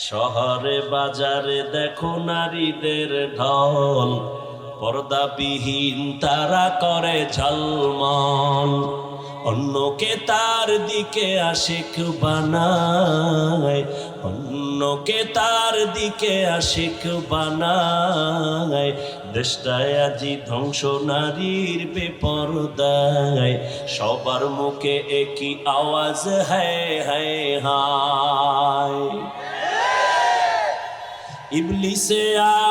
শহরে বাজারে দেখো নারীদের ঢল, পর্দাবিহীন তারা করে ঝলমল। অন্যকে তার দিকে আশিক বানায়, অন্যকে তার দিকে আশিক বানায়। দেশটায় আজি ধ্বংস নারীর বেপরদায়, সবার মুখে একই আওয়াজ হায় হায় হায়। ইবলিসে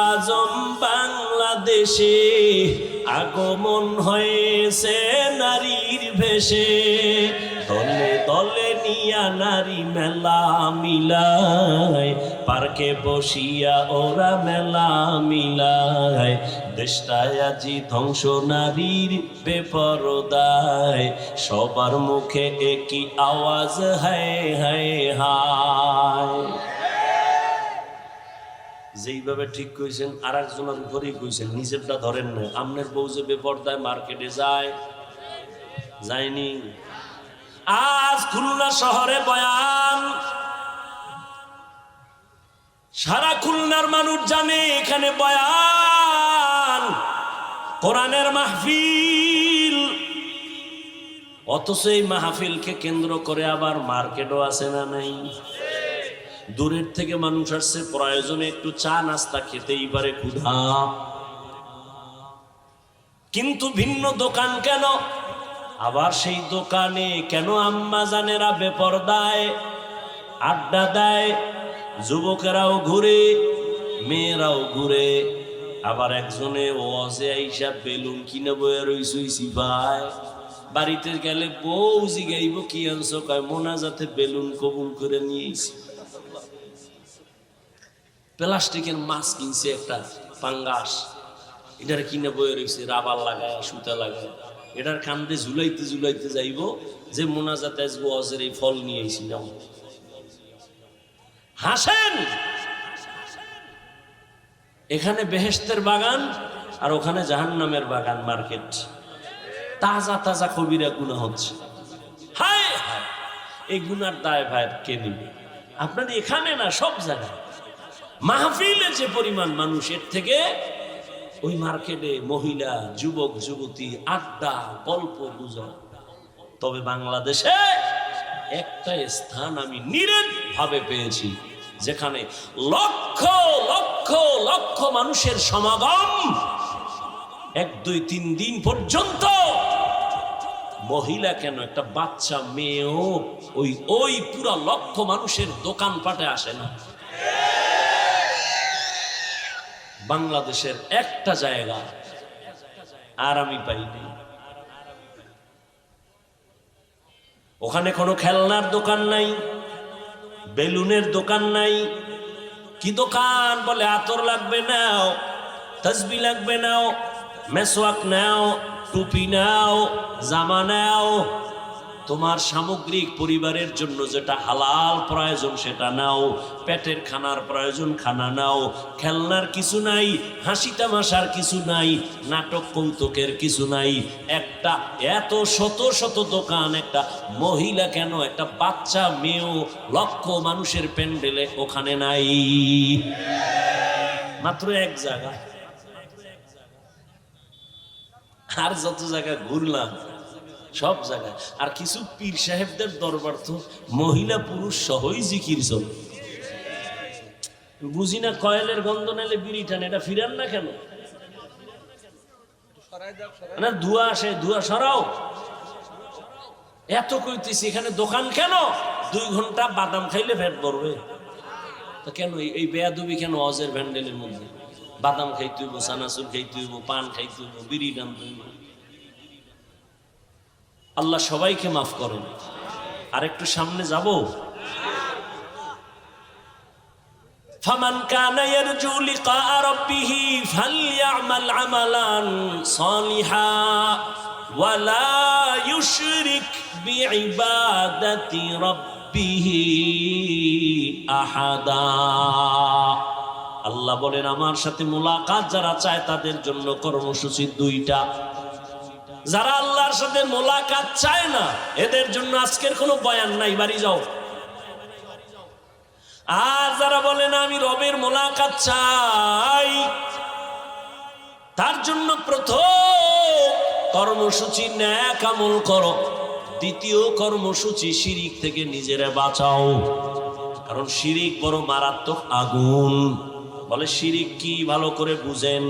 আজম বাংলাদেশে আগমন হয়েছে নারীর ভেষে, দলে দলে নিয়া নারী মেলা মিলায়, পার্কে বসিয়া ওরা মেলা মিলায়। দেশটায় আজি ধ্বংস নারীর বেপরদায়, সবার মুখে একই আওয়াজ হায় হায় হায়। যেইভাবে ঠিক কইছেন আর একজনের উপরেই কইছেন, নিজেরটা ধরেন না। আমনের বউ যে বেপরদায় মার্কেটে যায়, যায়নি? আজ খুলনা শহরে বয়ান, সারা খুলনার মানুষ জানে এখানে বয়ান, কোরআনের মাহফিল। অথচ এই মাহফিলকে কেন্দ্র করে আবার মার্কেটও আছে না নাই? দূরের থেকে মানুষ আসছে প্রয়োজনে একটু চা নাস্তা খেতেই পারে, ক্ষুধা। কিন্তু ভিন্ন দোকান কেন? আবার সেই দোকানে কেন আম্মা জানেরা বেপরদায় আড্ডা দেয়? যুবকেরাও ঘুরে, মেয়েরাও ঘুরে। আবার একজনে ওয়াজে আইসা বেলুন কিনে বয়ে রইছি ভাই, বাড়িতে গেলে বউ জিগাইব কি আনছো, কয় মোনাজাতে বেলুন কবুল করে নিয়েছি। প্লাস্টিকের মাছ কিনছে একটা পাঙ্গাস, এটার কিনে বয়ে রয়েছে রাবার লাগায় সুতা লাগায়। এটার কান্দে ঝুলাইতে ঝুলাইতে যাইব যে মোনাজাতে আসবো, অজের এই ফল নিয়ে এসেছিলাম। হাসেন, এখানে বেহেশতের বাগান আর ওখানে জাহান্নামের বাগান, মার্কেট। তাজা তাজা কবিরা গুনাহ হচ্ছে। হায় হায়, এই গুনার দায় ভাই কে নিবে? আপনার এখানে না, সব জায়গায় মাহফিলে যে পরিমাণ মানুষের থেকে ওই মার্কেটে মহিলা যুবক যুবতী আড্ডা গল্প গুজব। তবে বাংলাদেশে একটা স্থান আমি নিরেট ভাবে পেয়েছি, যেখানে লক্ষ লক্ষ লক্ষ মানুষের সমাগম, 1 2 3 দিন পর্যন্ত। মহিলা কেন, একটা বাচ্চা মেয়েও ওই পুরা লক্ষ মানুষের দোকানপাটে আসে না। বাংলাদেশের একটা জায়গা আর আমি পাইনি, ওখানে কোনো খেলনার দোকান নাই, বেলুনের দোকান নাই। কি দোকান? বলে আতর লাগবে নাও, তসবি লাগবে নাও, মেসওয়াক নাও, টুপি নাও, জামা নাও। তোমার সামগ্রিক পরিবারের জন্য যেটা হালাল প্রয়োজন সেটা নাও, পেটের খানার প্রয়োজন খানা নাও। খেলনার কিছু নাই, হাসি তামাশার কিছু নাই, নাটক কৌতুকের কিছু নাই। একটা এত শত শত দোকান, একটা মহিলা কেন, একটা বাচ্চা মেয়েও লক্ষ মানুষের প্যান্ডেলে ওখানে নাই। মাত্র এক জায়গা। আর যত জায়গায় ঘুরলাম সব জায়গায়। আর কিছু পীর সাহেবদের দরবার তো মহিলা পুরুষ সহই জিকির চলে। বুঝি না, কয়েলের গন্ধ নাইলে বিড়ি টান, এটা ফিরান না কেন? না ধোঁয়া আসে, ধোঁয়া সরাও। এত কইতেছি, এখানে দোকান কেন? 2 ঘন্টা বাদাম খাইলে পেট ভরবে। তো কেন এই বেয়াদবি কেন? অজের ভ্যান্ডেলের মধ্যে বাদাম খাইতে হইব, চানাচুর খাইতে হইব, পান খাইতে হইব, বিড়ি টানতে হইব। আল্লাহ সবাইকে মাফ করেন। আর একটু সামনে যাব। ফামান কানা ইয়ারজু লিকা রাব্বিহি ফালইআমাল আমালান সালিহা ওয়া লা ইউশরিক বিইবাদাতি রাব্বিহি আহাদা। আল্লাহ বলেন, আমার সাথে মোলাকাত যারা চায় তাদের জন্য কর্মসূচি 2টা। যারা আল্লাহর সাথে মোলাকাত চায় না, এদের জন্য আজকের কোনো বয়ান নাই, বাড়ি যাও। আর যারা বলে না আমি রবের মোলাকাত চাই, তার জন্য প্রথম কর্মসূচি নেক আমল করো, দ্বিতীয় কর্মসূচি শিরিক থেকে নিজেরা বাঁচাও। কারণ শিরিক বড় মারাত্মক আগুন। বলে শিরিক কি ভালো করে বুঝেন।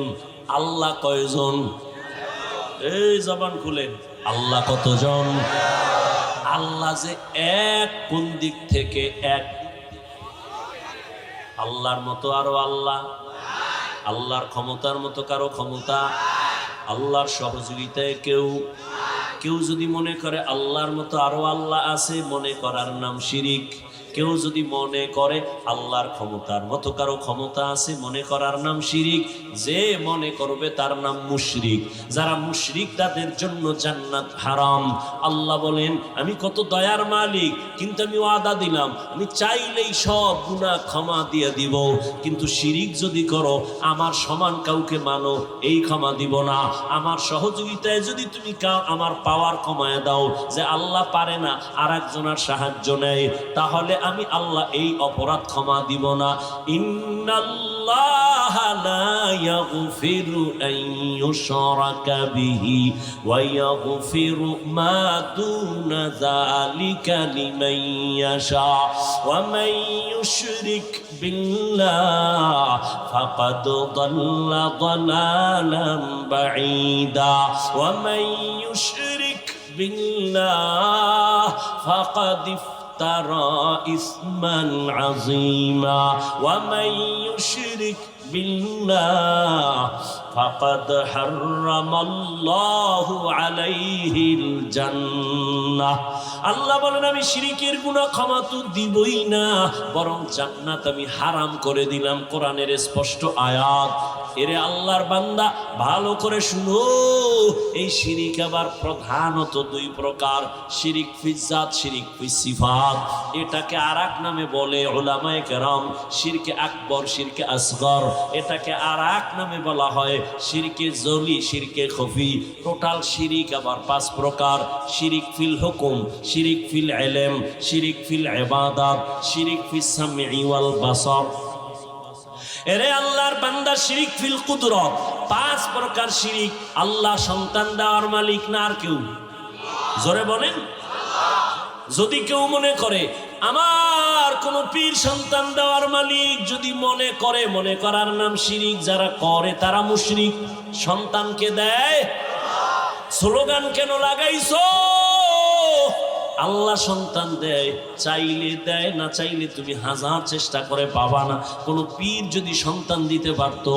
আল্লাহ কয়জন? এই জবান খুলেন, আল্লাহ কতজন? আল্লাহ যে এক, কোন দিক থেকে এক? আল্লাহর মতো আরো আল্লাহ, আল্লাহর ক্ষমতার মতো কারো ক্ষমতা, আল্লাহর সহযোগিতায় কেউ যদি মনে করে আল্লাহর মতো আরো আল্লাহ আছে, মনে করার নাম শিরিক। কেউ যদি মনে করে আল্লাহর ক্ষমতার মতো কারো ক্ষমতা আছে, মনে করার নাম শিরিক। যে মনে করবে তার নাম মুশরিক। যারা মুশরিক তাদের জন্য জান্নাত হারাম। আল্লাহ বলেন আমি কত দয়ার মালিক, কিন্তু আমি ওয়াদা দিলাম আমি চাইলেই সব গুনাহ ক্ষমা দিয়ে দিব, কিন্তু শিরিক যদি করো, আমার সমান কাউকে মানো, এই ক্ষমা দিব না। আমার সহযোগিতায় যদি তুমি আমার পাওয়ার কমায় দাও, যে আল্লাহ পারে না আর একজনের সাহায্য নেয়, তাহলে আমি আল্লাহ এই অপরাধ ক্ষমা দিব না। ইন্নাল্লাহা লা ইয়াগফিরু আন ইউশরাকা বিহি ওয়া ইয়াগফিরু মা দুনা যালিকা লিমান ইয়াশা ওয়া মান ইউশরিক বিল্লাহ ফাকাদ দাল্লা দালালান বাঈদা ওয়া মান ইউশরিক বিল্লাহ ফাকাদ ترى إثما عظيما ومن يشرك بالله فقد حرم الله عليه الجنة। আল্লাহ বলেন আমি শিরিকের গুনাহ ক্ষমা তো দিবই না, বরং জান্নাত আমি হারাম করে দিলাম। কোরআনের স্পষ্ট আয়াত। এরে আল্লাহর বান্দা ভালো করে শুনো, এই শিরিক আবার প্রধানত দুই প্রকার, শিরিক ফিজ জাত, শিরিক ফিজ সিফাত। এটাকে আরেক নামে বলে উলামায়ে কেরাম শিরকে আকবর, শিরকে আসগর। এটাকে আরেক নামে বলা হয় শিরকে জলি, শিরকে খফি। টোটাল শিরিক আবার পাঁচ প্রকার: শিরিক ফিল হুকুম, শিরিক ফিল ইলম, শিরিক ফিল ইবাদাত, শিরিক ফিস সামঈ ওয়াল বাসার। এরে আল্লাহর বান্দা শিরিক ফিল কুদরত, পাঁচ প্রকার শিরিক। আল্লাহ সন্তান দেওয়ার মালিক না আর কেউ? জোরে বলেন। যদি কেউ মনে করে আমার কোন পীর সন্তান দেওয়ার মালিক, যদি মনে করে, মনে করার নাম শিরিক। যারা করে তারা মুশরিক। সন্তানকে দেয়, স্লোগান কেন লাগাইছো? আল্লাহ সন্তান দেয়, চাইলে দেয়, না চাইলে তুমি হাজার চেষ্টা করে পাবা না। কোন পীর যদি সন্তান দিতে পারতো,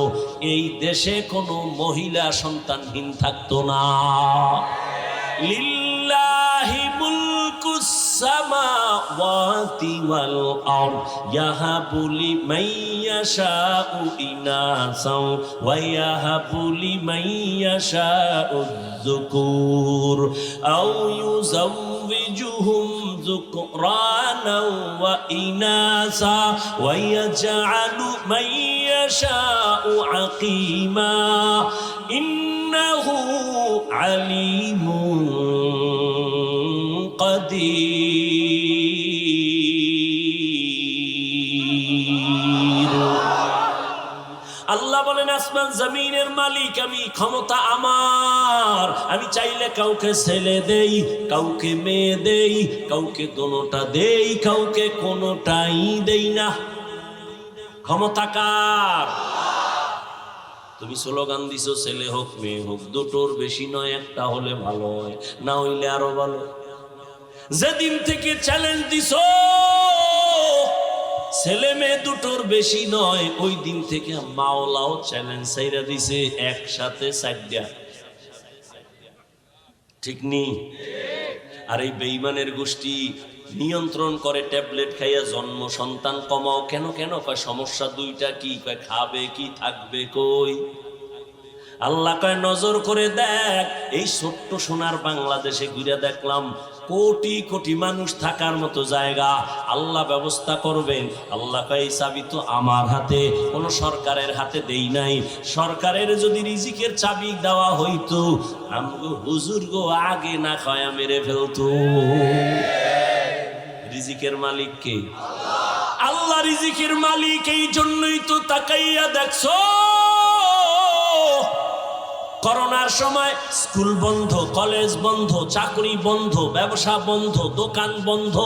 এই দেশে কোনো মহিলা সন্তানহীন থাকতো না। লিল্লাহি মুলকুস সামাওয়াতি ওয়াল আরদ ইয়াহাবু লিমান ইয়াশাউ ইনাসাও ওয়া ইয়াহাবু লিমান ইয়াশাউ যুকুর আও يزوجهم ذكرانا وإناثا ويجعل من يشاء عقيما إنه عليم قدير। আল্লাহ বলেন আসমান জমিনের মালিক আমি, ক্ষমতা আমার। আমি চাইলে কাউকে ছেলে দেই, কাউকে মেয়ে দেই, কাউকে দোনোটা দেই, কাউকে কোনোটাই দেই না। ক্ষমতা কার? তুমি স্লোগান দিছো ছেলে হোক মেয়ে হোক, দুটোর বেশি নয়, একটা হলে ভালো হয়, না হইলে আরো ভালো। যেদিন থেকে চ্যালেঞ্জ দিছো ছেলে মেয়ে দুটোর বেশি নয়, ওই দিন থেকে মাওলাও চ্যালেঞ্জ ছাইরা দিছে একসাথে চারটা। ঠিক নি? আর এই বেঈমানের গোষ্ঠী নিয়ন্ত্রণ করে ট্যাবলেট খাইয়া জন্ম সন্তান কমাও। কেন কেন কয় সমস্যা দুইটা। কি কয়? খাবে কি, থাকবে কই? আল্লাহ কয় নজর করে দেখ, এই ছোট্ট সোনার বাংলাদেশে ঘুরে দেখলাম কোটি কোটি মানুষ থাকার মতো জায়গা আল্লাহ ব্যবস্থা করবেন। আল্লাহ কয় এই চাবি তো আমার হাতে, কোনো সরকারের হাতে দেই নাই। সরকারের যদি রিজিকের চাবি দেওয়া হইতো, আমগো হুজুর গো আগে না খায়া মেরে ফেলতো। রিজিকের মালিক কে? আল্লাহ রিজিকের মালিক, এই জন্যই তো তাকাইয়া দেখছো করোনার সময় স্কুল বন্ধ, কলেজ বন্ধ, চাকরি বন্ধ, ব্যবসা বন্ধ, দোকান বন্ধ,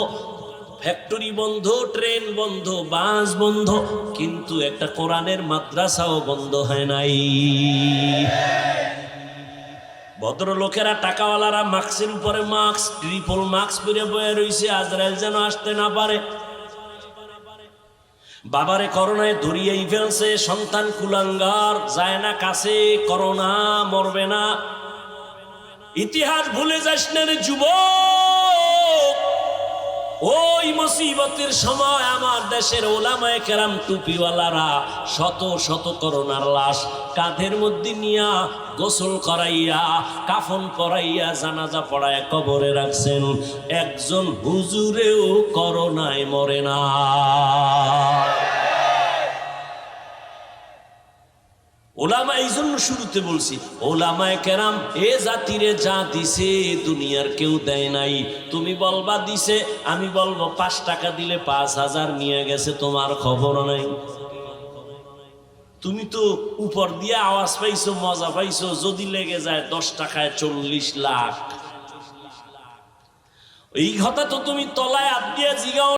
ফ্যাক্টরি বন্ধ, ট্রেন বন্ধ, বাস বন্ধ, কিন্তু একটা কোরআনের মাদ্রাসাও বন্ধ হয় নাই। ভদ্রলোকেরা, টাকাওয়ালারা মাস্কের উপরে মাস্ক, ট্রিপল মাস্ক পরে বয়ে রইছে, আজরাইল যেন আসতে না পারে। বাবারে করোনায় ধরিয়েই ফেলছে, সন্তান কুলাঙ্গার, যায় না কাছে, করোনা মরবে না। ইতিহাস ভুলে যাস না রে যুবক। ওই মুসিবতের সময় আমার দেশের ওলামায়ে কেরাম টুপিওয়ালারা শত শত করোনার লাশ কাঁধের মধ্যে নিয়া গোসল করাইয়া, কাফন পরাইয়া, জানাজা পড়াইয়া কবরে রাখছেন। একজন হুজুরেও করোনায় মরে না। ওলামা, এই জন্য শুরুতে বলছি, ওলামায়ে কেরাম এ জাতিরে যা দিছে দুনিয়ার কেউ দেয় নাই। তুমি বলবা দিছে, আমি বলবো 5 টাকা দিলে 5000 নিয়ে গেছে, তোমার খবর নাই। তুমি তো উপর দিয়ে আওয়াজ পাইছো, মজা পাইছো, যদি লেগে যায় 10 টাকায় 40 লাখ। এই কথা তো তুমি তলায় হাত দিয়ে জিগাও।